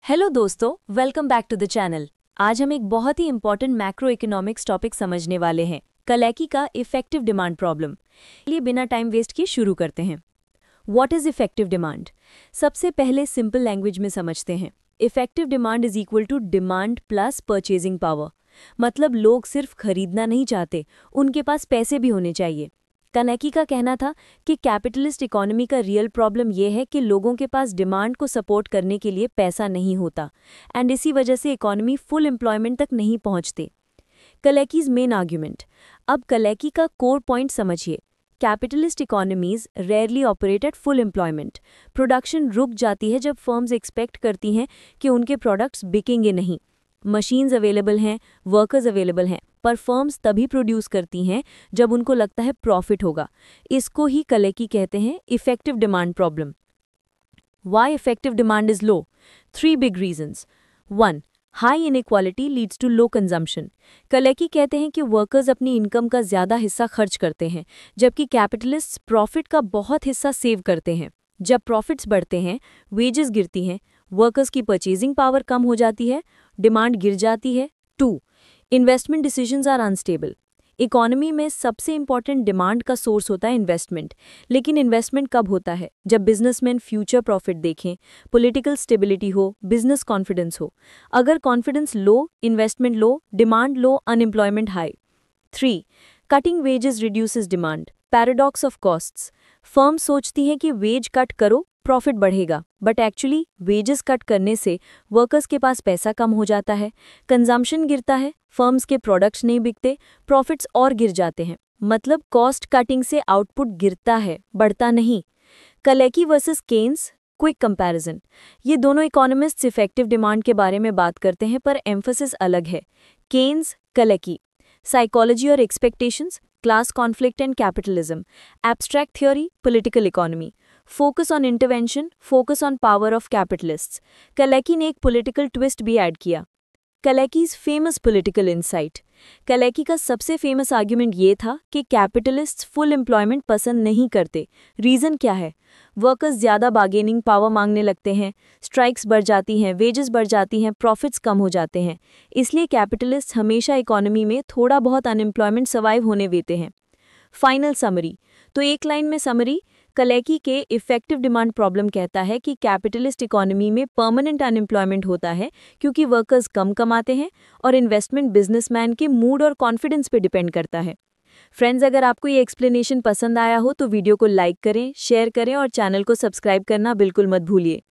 Hello दोस्तों, welcome back to the channel. आज हम एक बहुत ही इंपॉर्टेंट मैक्रो इकोनॉमिक्स टॉपिक समझने वाले हैं, कलेकी का इफेक्टिव डिमांड प्रॉब्लम। लिए बिना टाइम वेस्ट किए शुरू करते हैं। What is effective demand? सबसे पहले सिंपल लैंग्वेज में समझते हैं। Effective demand is equal to demand plus purchasing power. मतलब लोग सिर्फ खरीदना नहीं चाहते, उनके पास पैसे भी होने चाहिए। कनेकी का कहना था कि कैपिटलिस्ट इकोनॉमी का रियल प्रॉब्लम यह है कि लोगों के पास डिमांड को सपोर्ट करने के लिए पैसा नहीं होता एंड इसी वजह से इकोनॉमी फुल एम्प्लॉयमेंट तक नहीं पहुंचते। कलेकीज मेन आर्ग्यूमेंट। अब कलेकी का कोर पॉइंट समझिए। Capitalist economies rarely operate at full employment. Production रुक जाती है जब फर्म्स एक्सपेक्ट करती हैं कि उनके प्रोडक्ट्स बिकेंगे नहीं। मशीन्स अवेलेबल हैं, वर्कर्स अवेलेबल हैं, पर फर्म्स तभी प्रोड्यूस करती हैं जब उनको लगता है प्रॉफिट होगा। इसको ही कलेकी कहते हैं effective demand problem. Why effective demand is low? 3 big reasons. 1. High inequality leads to low consumption. कलेकी कहते हैं कि वर्कर्स अपनी इनकम का ज़्यादा हिस्सा खर्च करते हैं, जबकि कैपिटलिस्ट्स प्रॉफिट का बहुत हिस्सा सेव करते हैं। जब प्रॉफिट्स बढ़ते हैं, वेजेस गिरती हैं, वर्कर्स की परचेजिंग पावर कम हो जाती है, डिमांड गिर जाती है। 2. Investment decisions are unstable. Economy में सबसे इंपॉर्टेंट डिमांड का सोर्स होता है इन्वेस्टमेंट, लेकिन इन्वेस्टमेंट कब होता है? जब बिजनेसमैन फ्यूचर प्रॉफिट देखें, पॉलिटिकल स्टेबिलिटी हो, बिजनेस कॉन्फिडेंस हो। अगर confidence low, investment low, demand low, unemployment high. 3. Cutting wages reduces demand. Paradox of costs. Firm सोचती हैं कि वेज कट करो, प्रॉफिट बढ़ेगा, बट एक्चुअली वेजेस कट करने से वर्कर्स के पास पैसा कम हो जाता है, कंजम्पशन गिरता है, फर्म्स के प्रोडक्ट्स नहीं बिकते, प्रॉफिट्स और गिर जाते हैं। मतलब कॉस्ट कटिंग से आउटपुट गिरता है, बढ़ता नहीं। कलेकी वर्सेस केन्स, क्विक कंपैरिजन। ये दोनों इकोनॉमिस्ट्स इफेक्टिव डिमांड के बारे में बात करते हैं, पर एम्फेसिस अलग है। Keynes, Kalecki. साइकोलॉजी और expectations, class conflict and capitalism. Abstract theory, political economy. Focus on intervention, focus on power of capitalists. Kalecki ने एक पॉलिटिकल ट्विस्ट भी ऐड किया। Kalecki's famous political insight. Kalecki का सबसे फेमस आर्ग्यूमेंट ये था कि कैपिटलिस्ट्स फुल एम्प्लॉयमेंट पसंद नहीं करते। रीज़न क्या है? वर्कर्स ज़्यादा बार्गेनिंग पावर मांगने लगते हैं, स्ट्राइक्स बढ़ जाती हैं, वेजेस बढ़ जाती हैं, प्रॉफिट्स कम हो जाते हैं। इसलिए कैपिटलिस्ट हमेशा इकोनॉमी में थोड़ा बहुत अनएम्प्लॉयमेंट सर्वाइव होने देते हैं। Final summary. तो एक लाइन में समरी, कलेकी के इफेक्टिव डिमांड प्रॉब्लम कहता है कि कैपिटलिस्ट इकोनॉमी में परमानेंट अनएम्प्लॉयमेंट होता है क्योंकि वर्कर्स कम कमाते हैं और इन्वेस्टमेंट बिजनेसमैन के मूड और कॉन्फिडेंस पे डिपेंड करता है। फ्रेंड्स, अगर आपको ये एक्सप्लेनेशन पसंद आया हो तो वीडियो को लाइक करें, शेयर करें और चैनल को सब्सक्राइब करना बिल्कुल मत भूलिए।